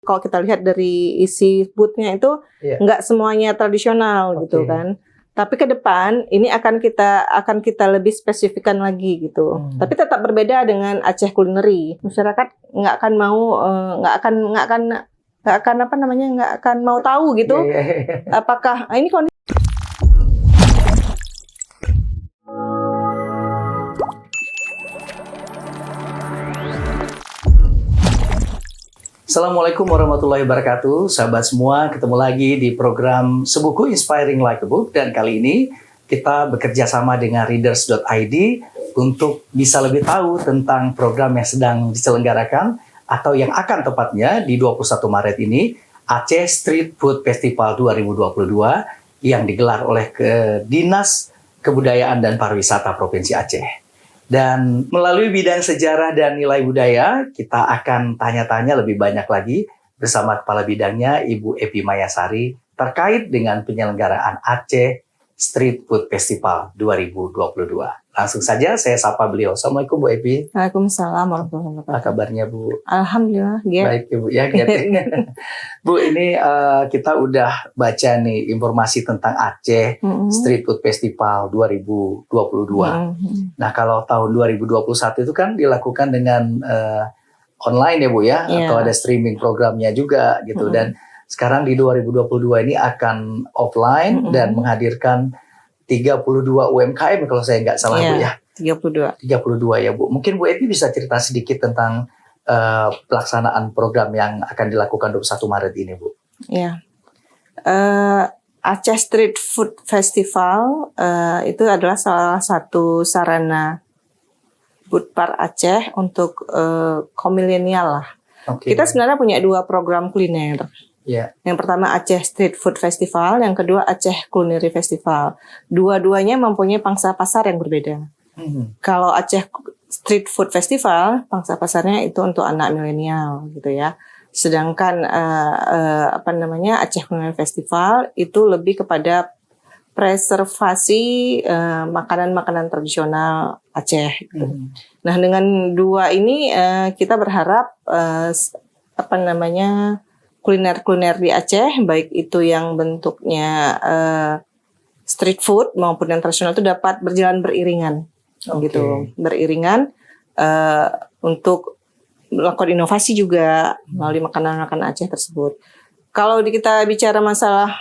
Kalau kita lihat dari isi booth-nya itu nggak semuanya tradisional gitu kan. Tapi ke depan ini akan kita lebih spesifikkan lagi gitu. Tapi tetap berbeda dengan Aceh Culinary. Masyarakat nggak akan mau nggak akan mau tahu gitu. Apakah ini kondisi. Assalamualaikum warahmatullahi wabarakatuh, sahabat semua. Ketemu lagi di program Sebuku Inspiring Like a Book, dan kali ini kita bekerja sama dengan Readers.id untuk bisa lebih tahu tentang program yang sedang diselenggarakan atau yang akan tepatnya di 21 Maret ini, Aceh Street Food Festival 2022 yang digelar oleh Dinas Kebudayaan dan Pariwisata Provinsi Aceh. Dan melalui bidang sejarah dan nilai budaya, kita akan tanya-tanya lebih banyak lagi bersama Kepala Bidangnya, Ibu Epi Mayasari, terkait dengan penyelenggaraan Aceh Street Food Festival 2022. Langsung saja saya sapa beliau. Assalamualaikum Bu Epi. Waalaikumsalam warahmatullahi wabarakatuh. Apa kabarnya Bu? Alhamdulillah. Baik Ibu ya. Bu, ini kita udah baca nih informasi tentang Aceh Street Food Festival 2022. Nah, kalau tahun 2021 itu kan dilakukan dengan online ya Bu ya, atau ada streaming programnya juga gitu. Dan sekarang di 2022 ini akan offline dan menghadirkan 32 UMKM kalau saya nggak salah Bu ya. 32 ya Bu. Mungkin Bu Epi bisa cerita sedikit tentang pelaksanaan program yang akan dilakukan 21 Maret ini Bu. Ya. Aceh Street Food Festival itu adalah salah satu sarana Budpar Aceh untuk kaum milenial lah. Kita sebenarnya punya dua program kuliner. Yang pertama Aceh Street Food Festival, yang kedua Aceh Culinary Festival. Dua-duanya mempunyai pangsa pasar yang berbeda. Kalau Aceh Street Food Festival, pangsa pasarnya itu untuk anak milenial gitu ya. Sedangkan Aceh Culinary Festival itu lebih kepada preservasi makanan-makanan tradisional Aceh. Gitu. Nah, dengan dua ini kita berharap kuliner-kuliner di Aceh, baik itu yang bentuknya street food maupun yang tradisional itu dapat berjalan beriringan, gitu, beriringan untuk melakukan inovasi juga melalui makanan-makanan Aceh tersebut. Kalau kita bicara masalah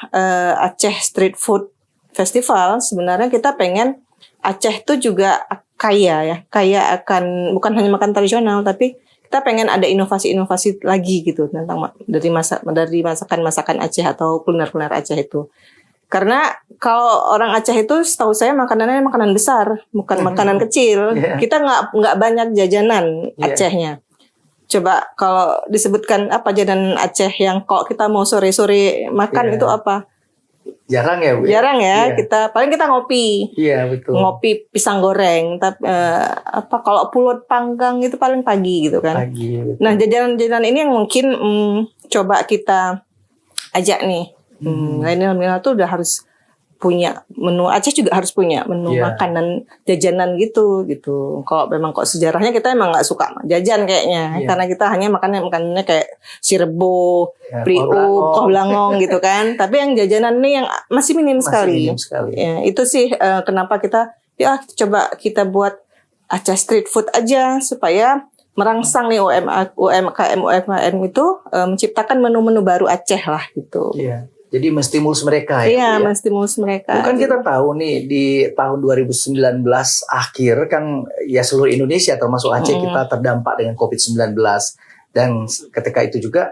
Aceh Street Food Festival, sebenarnya kita pengen Aceh itu juga kaya akan bukan hanya makan tradisional, tapi kita pengen ada inovasi-inovasi lagi gitu tentang dari masakan Aceh atau kuliner-kuliner Aceh itu. Karena kalau orang Aceh itu setahu saya makanannya makanan besar, bukan makanan kecil. Kita nggak banyak jajanan Acehnya. Coba kalau disebutkan apa jajanan Aceh yang kalau kita mau sore-sore makan itu apa? Jarang ya Bu? Jarang ya. Kita ngopi. Iya betul. Ngopi pisang goreng. Tapi kalau pulut panggang itu paling pagi gitu kan. Pagi. Betul. Nah jajanan-jajanan ini yang mungkin coba kita ajak nih. Milenial tuh udah harus punya menu. Aceh juga harus punya menu makanan jajanan gitu. Kalau memang sejarahnya kita emang nggak suka jajan kayaknya, karena kita hanya makanannya kayak sirebo, priuk, koh blangong gitu kan. Tapi yang jajanan ini yang masih minim sekali. Ya, itu sih kenapa kita coba kita buat Aceh Street Food aja supaya merangsang nih UMKM itu menciptakan menu-menu baru Aceh lah gitu. Iya. Jadi menstimulus mereka ya. Iya, menstimulus mereka. Bukan kita tahu nih di tahun 2019 akhir kan ya seluruh Indonesia termasuk Aceh kita terdampak dengan COVID-19. Dan ketika itu juga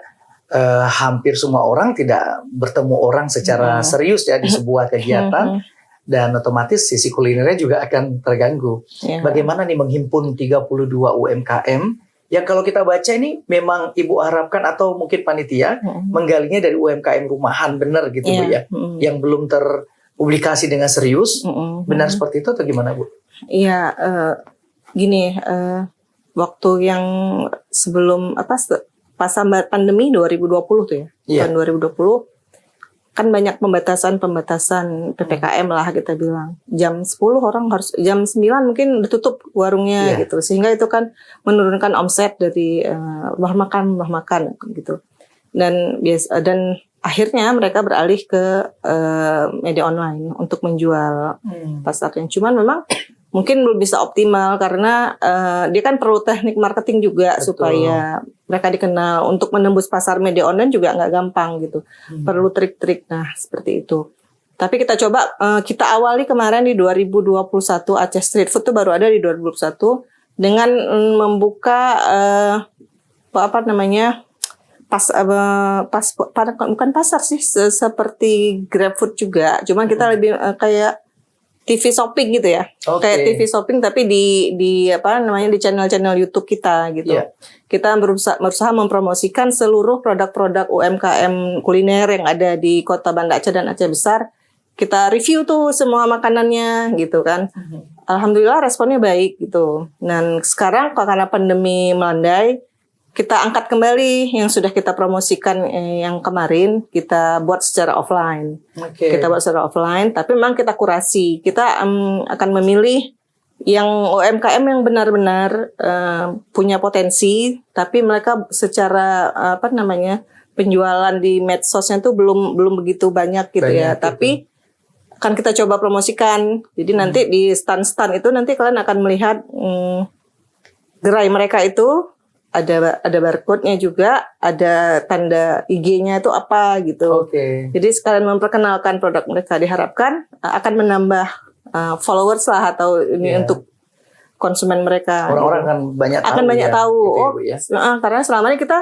hampir semua orang tidak bertemu orang secara serius ya di sebuah kegiatan. Dan otomatis sisi kulinernya juga akan terganggu. Bagaimana nih menghimpun 32 UMKM yang kalau kita baca ini memang Ibu harapkan atau mungkin panitia menggalinya dari UMKM rumahan benar gitu Bu ya, yang belum terpublikasi dengan serius, benar seperti itu atau gimana Bu? Iya, waktu yang sebelum pas pandemi 2020 tuh ya, tahun 2020 kan banyak pembatasan PPKM lah kita bilang. Jam 10 orang harus, jam 9 mungkin udah tutup warungnya gitu. Sehingga itu kan menurunkan omset dari rumah makan gitu. dan akhirnya mereka beralih ke media online untuk menjual pasarnya. Cuman memang mungkin belum bisa optimal karena dia kan perlu teknik marketing juga. Betul. Supaya mereka dikenal. Untuk menembus pasar media online juga nggak gampang gitu. Perlu trik-trik. Nah, seperti itu. Tapi kita coba, kita awali kemarin di 2021, Aceh Street Food itu baru ada di 2021 dengan membuka bukan pasar sih, seperti GrabFood juga. Cuma kita lebih kayak TV shopping gitu ya. Kayak TV shopping tapi di channel-channel YouTube kita gitu. Yeah. Kita berusaha mempromosikan seluruh produk-produk UMKM kuliner yang ada di Kota Banda Aceh dan Aceh Besar. Kita review tuh semua makanannya gitu kan. Alhamdulillah responnya baik gitu. Dan sekarang karena pandemi melandai, kita angkat kembali yang sudah kita promosikan yang kemarin, kita buat secara offline. Kita buat secara offline, tapi memang kita kurasi. Kita akan memilih yang UMKM yang benar-benar punya potensi, tapi mereka secara penjualan di medsosnya tuh belum begitu banyak gitu ya. Tapi akan kita coba promosikan. Jadi nanti di stand-stand itu nanti kalian akan melihat gerai mereka itu. Ada barcode-nya juga, ada tanda IG-nya itu apa gitu. Jadi sekalian memperkenalkan produk mereka, diharapkan akan menambah followers lah atau ini untuk konsumen mereka. Orang-orang akan banyak tahu. Gitu Karena selama ini kita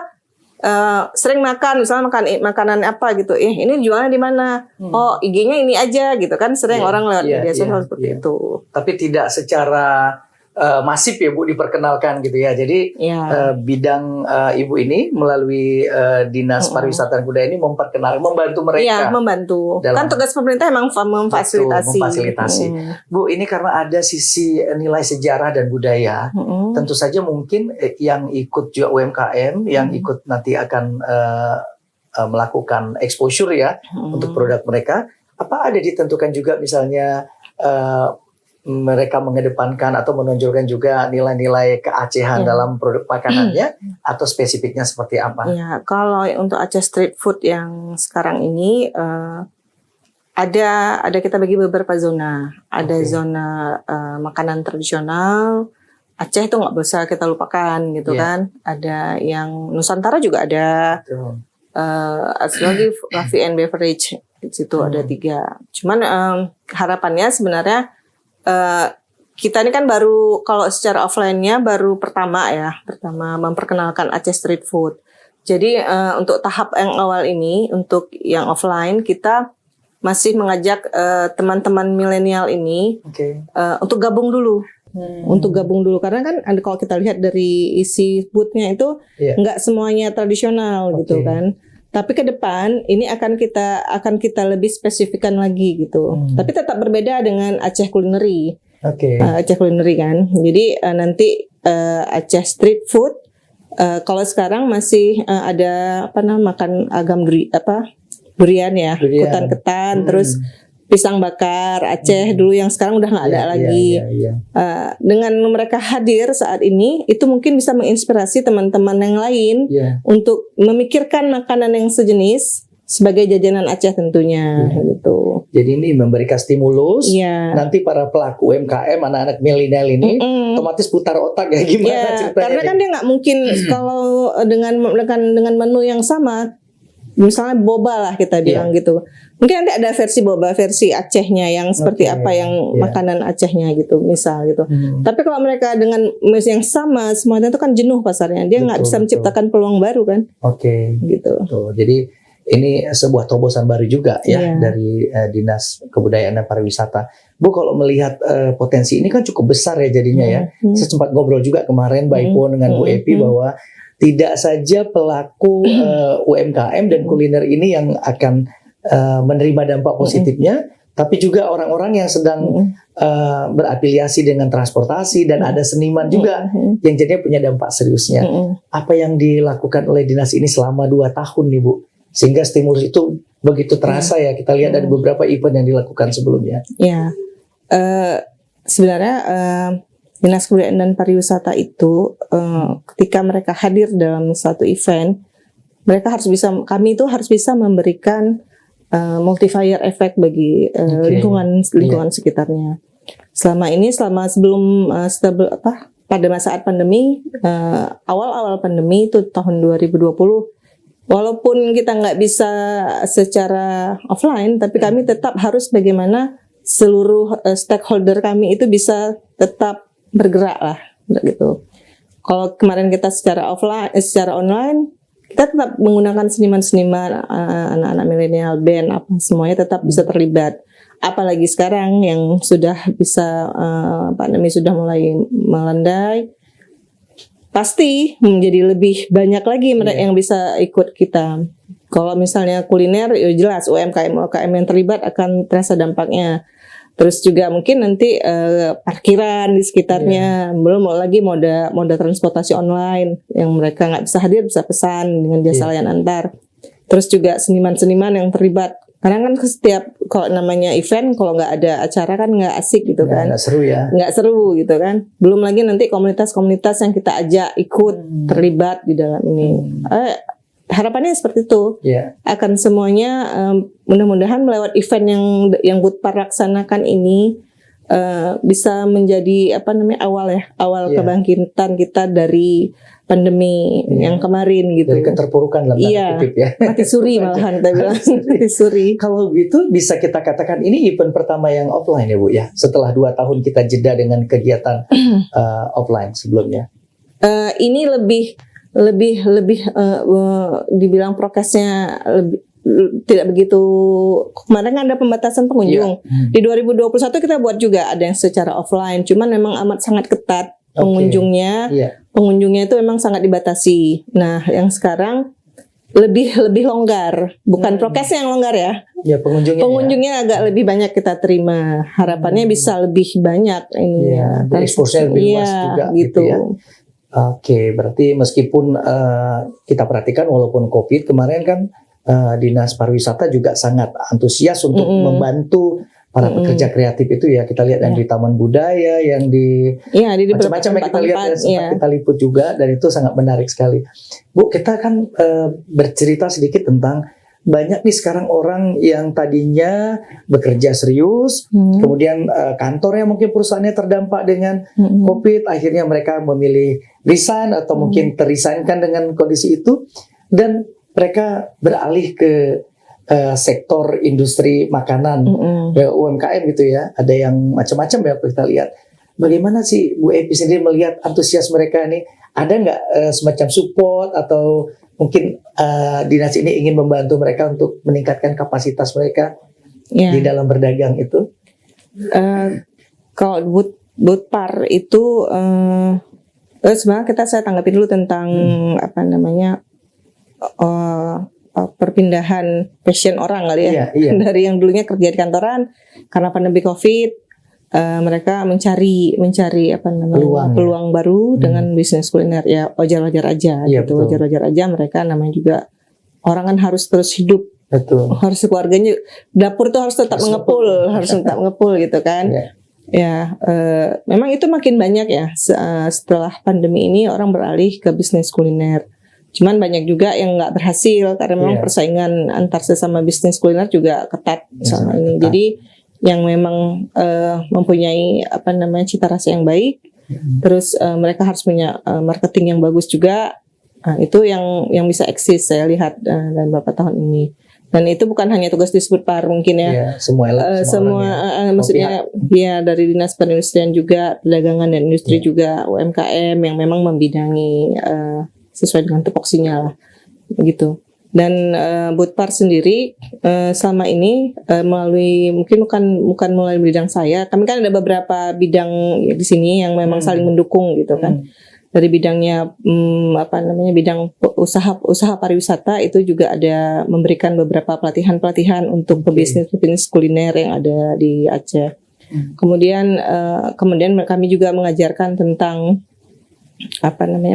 sering makan, misalnya makan makanan apa gitu. Ini jualnya di mana? Oh, IG-nya ini aja gitu kan. Sering orang lewat media sosial seperti itu. Tapi tidak secara masif ya Bu diperkenalkan gitu ya. Jadi bidang Ibu ini melalui Dinas Pariwisata dan Budaya ini membantu mereka. Iya, membantu. Kan tugas pemerintah emang memfasilitasi. Bu, ini karena ada sisi nilai sejarah dan budaya. Tentu saja mungkin yang ikut juga UMKM yang ikut nanti akan melakukan exposure ya untuk produk mereka. Apa ada ditentukan juga misalnya mereka mengedepankan atau menonjolkan juga nilai-nilai keacehan dalam produk makanannya atau spesifiknya seperti apa? Ya, kalau untuk Aceh Street Food yang sekarang ini ada kita bagi beberapa zona. Ada zona makanan tradisional. Aceh itu nggak bisa kita lupakan gitu kan. Ada yang Nusantara juga ada. Lagi Coffee and Beverage di situ ada 3. Cuman harapannya sebenarnya kita ini kan baru, kalau secara offline-nya baru pertama memperkenalkan Aceh Street Food. Jadi untuk tahap yang awal ini, untuk yang offline kita masih mengajak teman-teman milenial ini untuk gabung dulu. Untuk gabung dulu karena kan kalau kita lihat dari isi booth-nya itu nggak semuanya tradisional gitu kan. Tapi ke depan ini akan kita lebih spesifikkan lagi gitu. Tapi tetap berbeda dengan Aceh Culinary. Aceh Culinary kan. Jadi nanti Aceh Street Food kalau sekarang masih ada makan agam durian ya, ketan-ketan, terus pisang bakar Aceh dulu yang sekarang udah nggak ada lagi. Dengan mereka hadir saat ini, itu mungkin bisa menginspirasi teman-teman yang lain untuk memikirkan makanan yang sejenis sebagai jajanan Aceh tentunya gitu. Jadi ini memberikan stimulus. Nanti para pelaku UMKM, anak-anak milenial ini otomatis putar otak ya gimana ceritanya. Karena kan dia nggak mungkin kalau dengan menu yang sama. Misalnya boba lah kita bilang gitu. Mungkin nanti ada versi boba, versi Acehnya yang seperti apa yang makanan Acehnya gitu, misal gitu. Tapi kalau mereka dengan menu yang sama, semuanya itu kan jenuh pasarnya. Dia nggak bisa menciptakan peluang baru kan. Gitu. Jadi ini sebuah terobosan baru juga ya dari Dinas Kebudayaan dan Pariwisata. Bu, kalau melihat potensi ini kan cukup besar ya jadinya ya. Saya sempat ngobrol juga kemarin Mbak Ipo dengan Bu Epi bahwa tidak saja pelaku UMKM dan kuliner ini yang akan menerima dampak positifnya, tapi juga orang-orang yang sedang berafiliasi dengan transportasi dan ada seniman juga yang jadinya punya dampak seriusnya. Apa yang dilakukan oleh dinas ini selama 2 tahun nih Bu, sehingga stimulus itu begitu terasa ya, kita lihat ada beberapa event yang dilakukan sebelumnya. Sebenarnya Dinas Kebudayaan dan Pariwisata itu ketika mereka hadir dalam satu event kami itu harus bisa memberikan multiplier effect bagi lingkungan sekitarnya. Pada saat pandemi, awal-awal pandemi itu tahun 2020, walaupun kita nggak bisa secara offline, tapi kami tetap harus bagaimana seluruh stakeholder kami itu bisa tetap bergerak lah, gitu. Kalau kemarin kita secara online, kita tetap menggunakan seniman-seniman, anak-anak milenial, band, apa semuanya tetap bisa terlibat. Apalagi sekarang yang sudah bisa pandemi sudah mulai melandai, pasti menjadi lebih banyak lagi mereka yang bisa ikut kita. Kalau misalnya kuliner, ya jelas UMKM yang terlibat akan terasa dampaknya. Terus juga mungkin nanti parkiran di sekitarnya, belum lagi moda transportasi online yang mereka nggak bisa hadir bisa pesan dengan jasa layanan antar. Terus juga seniman-seniman yang terlibat. Karena kan setiap kalau namanya event, kalau nggak ada acara kan nggak asik gitu kan. Nggak seru ya. Nggak seru gitu kan. Belum lagi nanti komunitas-komunitas yang kita ajak ikut terlibat di dalam ini. Harapannya seperti itu. Akan semuanya mudah-mudahan melewat event yang Budpar laksanakan ini bisa menjadi awal kebangkitan kita dari pandemi yang kemarin gitu. Dari keterpurukan dalam tanda kutip ya. Mati suri malahan kita bilang. Mati suri. Kalau gitu bisa kita katakan ini event pertama yang offline ya Bu ya. Setelah 2 tahun kita jeda dengan kegiatan offline sebelumnya. Ini lebih dibilang prokesnya tidak begitu. Kemarin kan ada pembatasan pengunjung. Di 2021 kita buat juga ada yang secara offline, cuman memang amat sangat ketat pengunjungnya. Pengunjungnya itu memang sangat dibatasi. Nah, yang sekarang lebih longgar, bukan prokesnya yang longgar ya. Pengunjungnya agak lebih banyak kita terima. Harapannya bisa lebih banyak ini. Exposure lebih luas juga gitu ya. Oke, berarti meskipun kita perhatikan walaupun COVID kemarin kan Dinas Pariwisata juga sangat antusias untuk membantu para pekerja kreatif itu ya. Kita lihat yang di Taman Budaya, yang di macam-macam yang kita lihat ya, sempat kita liput juga, dan itu sangat menarik sekali. Bu, kita kan bercerita sedikit tentang banyak nih sekarang orang yang tadinya bekerja serius, kemudian kantornya mungkin perusahaannya terdampak dengan COVID, akhirnya mereka memilih resign atau mungkin terresignkan dengan kondisi itu, dan mereka beralih ke sektor industri makanan, UMKM gitu ya. Ada yang macam-macam ya kita lihat. Bagaimana sih Bu Epi sendiri melihat antusias mereka ini? Ada nggak semacam support atau mungkin dinas ini ingin membantu mereka untuk meningkatkan kapasitas mereka di dalam berdagang itu? Kalau Budpar itu sebenarnya saya tanggapin dulu tentang perpindahan passion orang kali ya. Dari yang dulunya kerja di kantoran, karena pandemi COVID, mereka mencari peluang baru dengan bisnis kuliner. Ya wajar-wajar aja gitu. Wajar-wajar aja, mereka namanya juga orang kan harus terus hidup. Betul. Harus keluarganya, dapur tuh harus tetap mengepul gitu kan. Memang itu makin banyak ya setelah pandemi ini, orang beralih ke bisnis kuliner. Cuman banyak juga yang nggak berhasil karena memang persaingan antar sesama bisnis kuliner juga ketat sama ini. Jadi yang memang mempunyai cita rasa yang baik, terus mereka harus punya marketing yang bagus juga. Itu yang bisa eksis saya lihat dalam beberapa tahun ini. Dan itu bukan hanya tugas di Budpar mungkin ya. Maksudnya dari Dinas Perindustrian juga, Perdagangan dan Industri juga, UMKM yang memang membidangi sesuai dengan tupoksinya lah, begitu. Dan Budpar sendiri selama ini melalui bukan melalui bidang saya, kami kan ada beberapa bidang di sini yang memang saling mendukung gitu kan. Dari bidangnya bidang usaha pariwisata itu juga ada memberikan beberapa pelatihan untuk pebisnis kuliner yang ada di Aceh. Kemudian kami juga mengajarkan tentang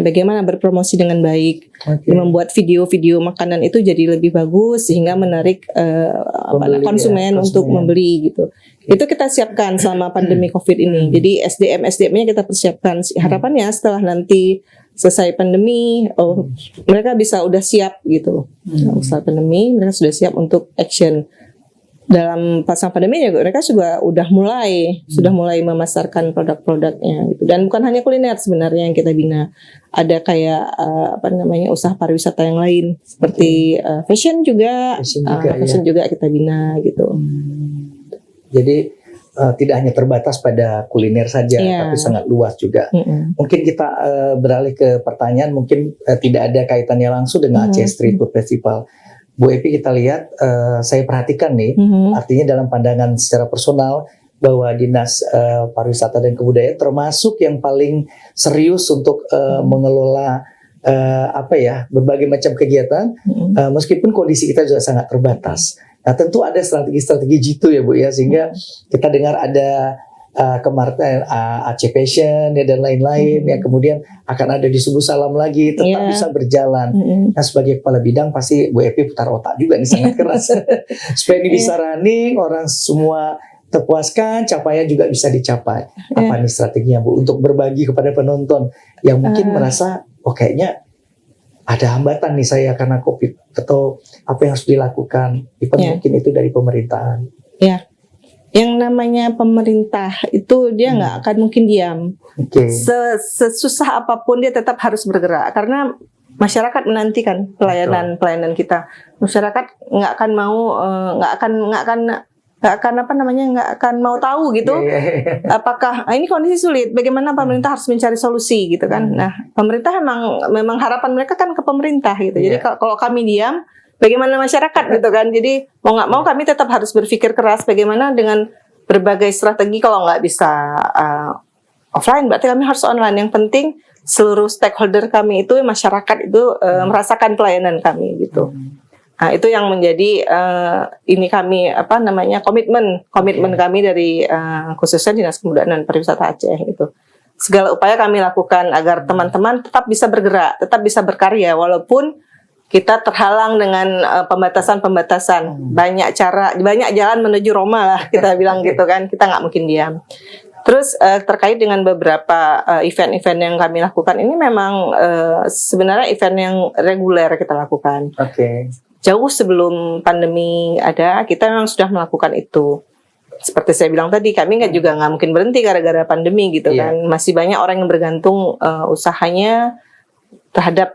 bagaimana berpromosi dengan baik, Oke. membuat video-video makanan itu jadi lebih bagus sehingga menarik Pembeli, konsumen ya, untuk konsumen. membeli gitu. Itu kita siapkan selama pandemi COVID ini. Jadi SDM-nya kita persiapkan. Harapannya setelah nanti selesai pandemi, mereka bisa udah siap gitu. Setelah pandemi mereka sudah siap untuk action. Dalam pasang pandemi juga mereka juga sudah mulai memasarkan produk-produknya gitu. Dan bukan hanya kuliner sebenarnya yang kita bina, ada kayak usaha pariwisata yang lain seperti fashion juga, fashion juga kita bina gitu. Jadi tidak hanya terbatas pada kuliner saja, tapi sangat luas juga. Mungkin kita beralih ke pertanyaan, mungkin tidak ada kaitannya langsung dengan Aceh Street Food Festival. Bu Epi, kita lihat, saya perhatikan nih, artinya dalam pandangan secara personal bahwa Dinas Pariwisata dan Kebudayaan termasuk yang paling serius untuk mengelola berbagai macam kegiatan, meskipun kondisi kita juga sangat terbatas. Nah, tentu ada strategi-strategi jitu ya Bu ya, sehingga kita dengar ada kemarin Aceh Passion ya, dan lain-lain ya, kemudian akan ada di Subuh Salam lagi, tetap bisa berjalan. Nah, sebagai kepala bidang pasti Bu Epi putar otak juga nih, sangat keras supaya ini bisa running, orang semua terpuaskan, capaian juga bisa dicapai. Apa nih strateginya Bu untuk berbagi kepada penonton yang mungkin merasa kayaknya ada hambatan nih saya karena COVID, atau apa yang harus dilakukan? Mungkin itu dari pemerintahan. Ya. Yang namanya pemerintah itu dia nggak akan mungkin diam. Sesusah apapun dia tetap harus bergerak karena masyarakat menantikan pelayanan kita. Masyarakat nggak akan mau tahu gitu. Apakah ini kondisi sulit? Bagaimana pemerintah harus mencari solusi gitu kan? Nah, pemerintah memang harapan mereka kan ke pemerintah gitu. Jadi kalau kami diam, bagaimana masyarakat gitu kan? Jadi mau nggak mau kami tetap harus berpikir keras bagaimana dengan berbagai strategi. Kalau nggak bisa offline, berarti kami harus online. Yang penting seluruh stakeholder kami itu masyarakat itu merasakan pelayanan kami gitu. Nah, itu yang menjadi komitmen kami dari khususnya Dinas Kebudayaan dan Pariwisata Aceh itu. Segala upaya kami lakukan agar teman-teman tetap bisa bergerak, tetap bisa berkarya walaupun kita terhalang dengan pembatasan-pembatasan. Banyak jalan menuju Roma lah kita bilang gitu kan. Kita nggak mungkin diam. Terus terkait dengan beberapa event-event yang kami lakukan ini memang sebenarnya event yang reguler kita lakukan. Jauh sebelum pandemi ada, kita memang sudah melakukan itu. Seperti saya bilang tadi, kami juga nggak mungkin berhenti gara-gara pandemi gitu kan. Masih banyak orang yang bergantung usahanya terhadap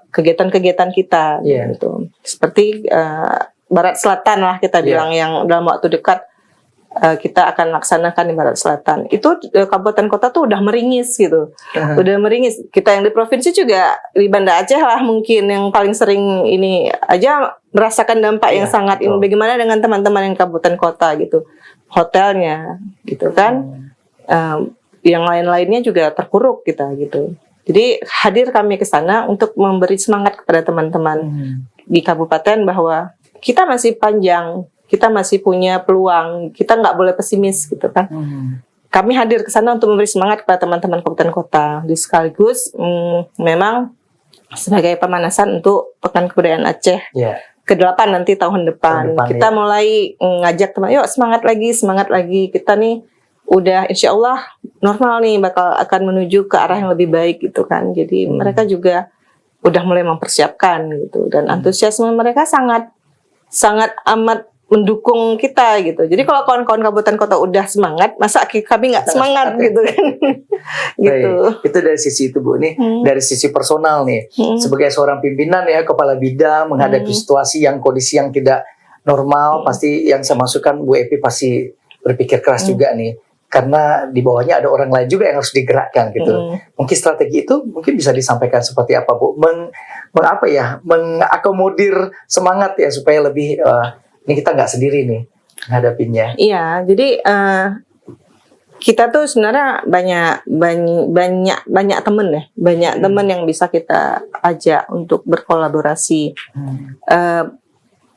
kegiatan-kegiatan kita gitu. Seperti Barat Selatan lah kita bilang yang dalam waktu dekat kita akan laksanakan di Barat Selatan. Itu kabupaten kota tuh udah meringis gitu. Udah meringis. Kita yang di provinsi juga di Banda Aceh lah mungkin yang paling sering ini aja merasakan dampak yang sangat ini. Bagaimana dengan teman-teman yang kabupaten kota gitu. Hotelnya gitu kan. Yang lain-lainnya juga terpuruk kita gitu. Jadi hadir kami ke sana untuk memberi semangat kepada teman-teman di kabupaten bahwa kita masih panjang, kita masih punya peluang, kita nggak boleh pesimis gitu kan. Kami hadir ke sana untuk memberi semangat kepada teman-teman kabupaten kota. Di sekaligus memang sebagai pemanasan untuk Pekan Kebudayaan Aceh ke-8 nanti tahun depan kita mulai ngajak teman, yuk semangat lagi. Kita nih udah insya Allah normal nih akan menuju ke arah yang lebih baik gitu kan. Jadi mereka juga udah mulai mempersiapkan gitu dan antusiasme mereka sangat amat mendukung kita gitu. Jadi kalau kawan-kawan kabupaten kota udah semangat, masa kami nggak semangat gitu kan? Gitu. Itu dari sisi itu Bu nih, dari sisi personal nih, sebagai seorang pimpinan ya, kepala bidang menghadapi situasi yang kondisi yang tidak normal, pasti yang saya masukkan Bu Epi pasti berpikir keras juga nih. Karena di bawahnya ada orang lain juga yang harus digerakkan gitu. Mungkin strategi itu mungkin bisa disampaikan seperti apa Bu? Mengakomodir semangat ya supaya lebih ini kita nggak sendiri nih menghadapinya. Iya, jadi kita tuh sebenarnya banyak teman ya, banyak teman yang bisa kita ajak untuk berkolaborasi.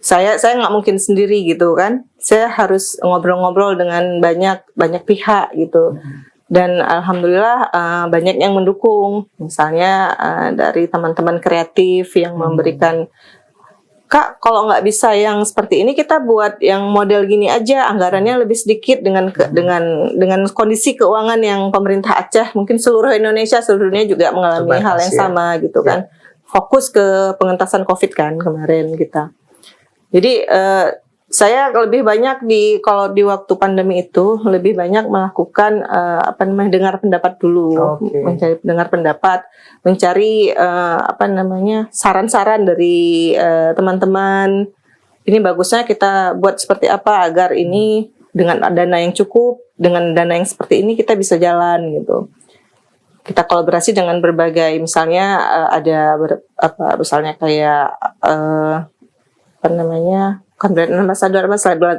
Saya nggak mungkin sendiri gitu kan. Saya harus ngobrol-ngobrol dengan banyak pihak gitu. Dan alhamdulillah banyak yang mendukung. Misalnya dari teman-teman kreatif yang memberikan, Kak, kalau nggak bisa yang seperti ini, kita buat yang model gini aja, anggarannya lebih sedikit dengan kondisi keuangan yang pemerintah Aceh, mungkin seluruh Indonesia, seluruh dunia juga mengalami Terbatas, hal yang sama gitu kan. Fokus ke pengentasan COVID kan kemarin kita. Jadi saya lebih banyak kalau di waktu pandemi itu lebih banyak melakukan dengar pendapat dulu, dengar pendapat, mencari saran-saran dari teman-teman. Ini bagusnya kita buat seperti apa agar ini dengan dana yang cukup, dengan dana yang seperti ini kita bisa jalan gitu. Kita kolaborasi dengan berbagai, misalnya misalnya kayak content ambassador,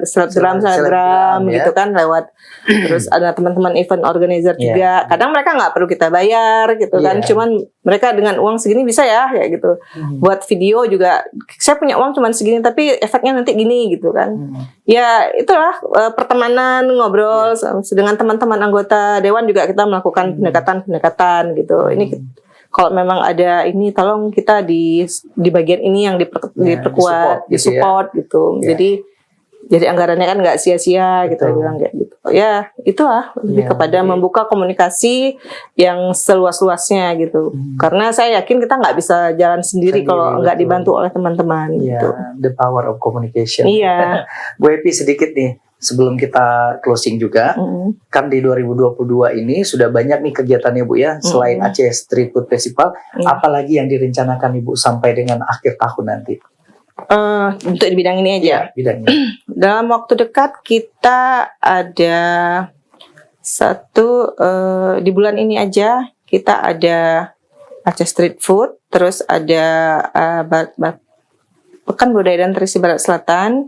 selebgram gitu kan lewat. Terus ada teman-teman event organizer juga. Kadang mereka nggak perlu kita bayar gitu kan. Cuman mereka dengan uang segini bisa ya kayak gitu. Buat video juga, saya punya uang cuman segini tapi efeknya nanti gini gitu kan. Ya itulah pertemanan, ngobrol dengan teman-teman anggota dewan juga kita melakukan pendekatan-pendekatan gitu. Ini kalau memang ada ini, tolong kita di bagian ini yang diperkuat, disupport gitu. Jadi anggarannya kan nggak sia-sia gitu, bilang kayak gitu. Ya itulah lebih kepada membuka komunikasi yang seluas-luasnya gitu. Karena saya yakin kita nggak bisa jalan sendiri kalau nggak dibantu oleh teman-teman. Gitu. The power of communication. Iya. Bu Epi, sedikit nih sebelum kita closing juga, kan di 2022 ini sudah banyak nih kegiatannya Bu ya, selain Aceh Street Food Festival, apalagi yang direncanakan Ibu sampai dengan akhir tahun nanti? Untuk di bidang ini aja. Ya, bidang ini. Dalam waktu dekat kita ada di bulan ini aja kita ada Aceh Street Food, terus ada Pekan Budaya dan Tradisi Barat Selatan,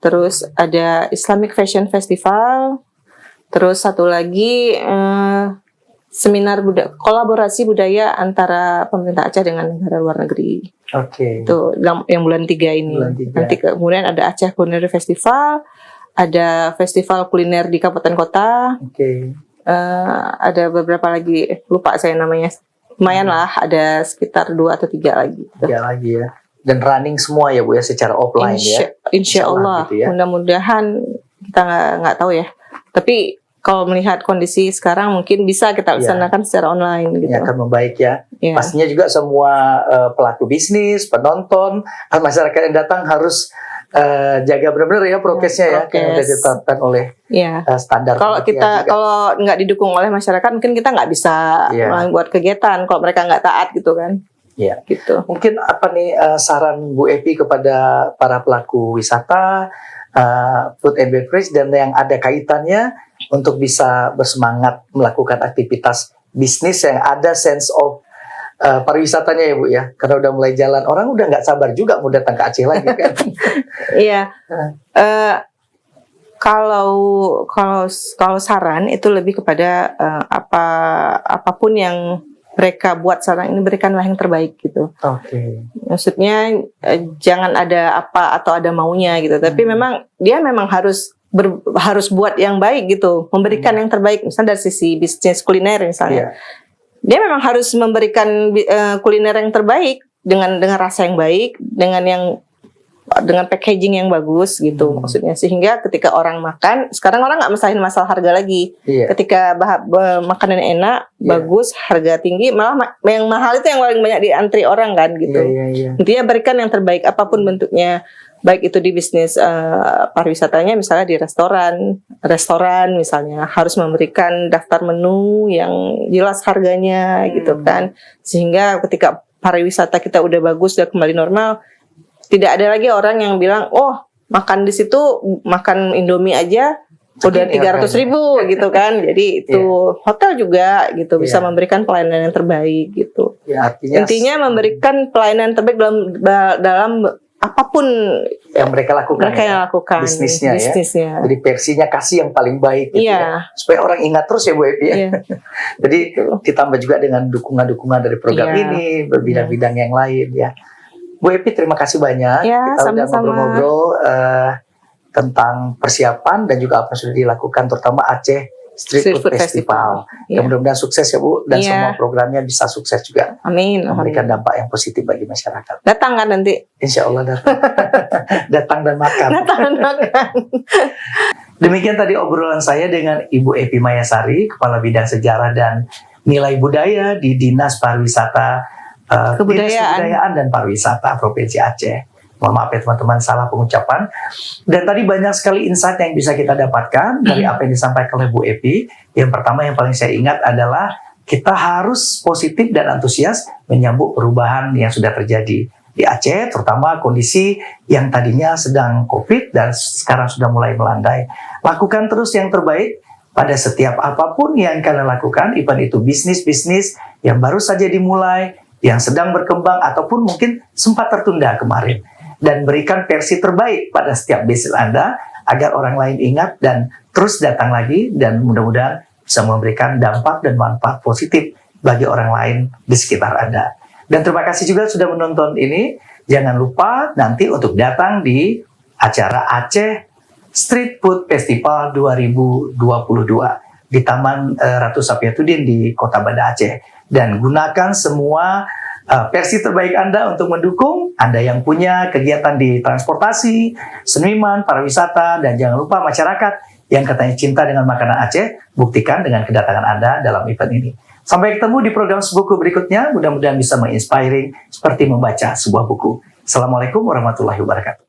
terus ada Islamic Fashion Festival, terus satu lagi seminar kolaborasi budaya antara pemerintah Aceh dengan negara luar negeri. Itu yang bulan 3 ini. Nanti kemudian ada Aceh Culinary Festival, ada festival kuliner di kabupaten kota. Ada beberapa lagi, lupa saya namanya. Lumayan lah, ada sekitar 2 atau 3 lagi. 3 lagi ya. Dan running semua ya Bu ya, secara offline Insya Allah gitu ya. Mudah-mudahan, kita nggak tahu ya. Tapi kalau melihat kondisi sekarang mungkin bisa kita laksanakan secara online gitu. Ya, akan membaik ya. Pastinya juga semua pelaku bisnis, penonton, masyarakat yang datang harus jaga benar-benar ya prokesnya ya, yang sudah ditetapkan oleh standar. Kalau nggak didukung oleh masyarakat, mungkin kita nggak bisa buat kegiatan kalau mereka nggak taat gitu kan. Ya, gitu. Mungkin apa nih saran Bu Epi kepada para pelaku wisata, food and beverage dan yang ada kaitannya untuk bisa bersemangat melakukan aktivitas bisnis yang ada sense of pariwisatanya ya Bu ya, karena udah mulai jalan, orang udah nggak sabar juga mau datang ke Aceh lagi kan. Iya. Kalau saran itu lebih kepada apapun yang mereka buat saran ini, berikanlah yang terbaik gitu. Maksudnya jangan ada apa atau ada maunya gitu, tapi memang dia harus buat yang baik gitu, memberikan yang terbaik. Misalnya dari sisi bisnis kuliner misalnya, dia memang harus memberikan kuliner yang terbaik dengan rasa yang baik, dengan packaging yang bagus gitu, maksudnya sehingga ketika orang makan, sekarang orang nggak masalahin masalah harga lagi. Ketika makanan enak, bagus, harga tinggi, malah yang mahal itu yang paling banyak diantri orang kan gitu. Intinya berikan yang terbaik apapun bentuknya, baik itu di bisnis pariwisatanya, misalnya di restoran misalnya harus memberikan daftar menu yang jelas harganya gitu kan, sehingga ketika pariwisata kita udah bagus, udah kembali normal, tidak ada lagi orang yang bilang, oh makan di situ, makan Indomie aja udah 300.000 gitu kan. Jadi itu hotel juga gitu bisa memberikan pelayanan yang terbaik gitu. Intinya memberikan pelayanan terbaik dalam apapun yang mereka lakukan, bisnisnya. Ya. Jadi versinya kasih yang paling baik gitu ya. Supaya orang ingat terus ya Bu Epi ya. Jadi ditambah juga dengan dukungan-dukungan dari program ini, berbidang-bidang yang lain ya. Bu Epi, terima kasih banyak. Kita udah ngobrol-ngobrol tentang persiapan dan juga apa yang sudah dilakukan, terutama Aceh Street Food Festival. Iya. Mudah-mudahan sukses ya Bu, dan Iya. semua programnya bisa sukses juga, Amin. memberikan Alhamdulillah. dampak yang positif bagi masyarakat. Datang kan nanti? Insya Allah datang. Datang dan makan. Datang makan. Demikian tadi obrolan saya dengan Ibu Epi Mayasari, Kepala Bidang Sejarah dan Nilai Budaya di Dinas Pariwisata, Dinas Kebudayaan dan Pariwisata Provinsi Aceh. Mohon maaf ya teman-teman, salah pengucapan. Dan tadi banyak sekali insight yang bisa kita dapatkan dari apa yang disampaikan oleh Bu Epi. Yang pertama yang paling saya ingat adalah kita harus positif dan antusias menyambut perubahan yang sudah terjadi di Aceh, terutama kondisi yang tadinya sedang COVID dan sekarang sudah mulai melandai. Lakukan terus yang terbaik pada setiap apapun yang kalian lakukan, event itu bisnis-bisnis yang baru saja dimulai, yang sedang berkembang, ataupun mungkin sempat tertunda kemarin. Dan berikan versi terbaik pada setiap bisnis Anda, agar orang lain ingat dan terus datang lagi, dan mudah-mudahan bisa memberikan dampak dan manfaat positif bagi orang lain di sekitar Anda. Dan terima kasih juga sudah menonton ini. Jangan lupa nanti untuk datang di acara Aceh Street Food Festival 2022 di Taman Ratu Sapiatudin di Kota Banda Aceh. Dan gunakan semua versi terbaik Anda untuk mendukung Anda yang punya kegiatan di transportasi, seniman, pariwisata, dan jangan lupa masyarakat yang katanya cinta dengan makanan Aceh, buktikan dengan kedatangan Anda dalam event ini. Sampai ketemu di program Sebuku berikutnya, mudah-mudahan bisa menginspiring seperti membaca sebuah buku. Assalamualaikum warahmatullahi wabarakatuh.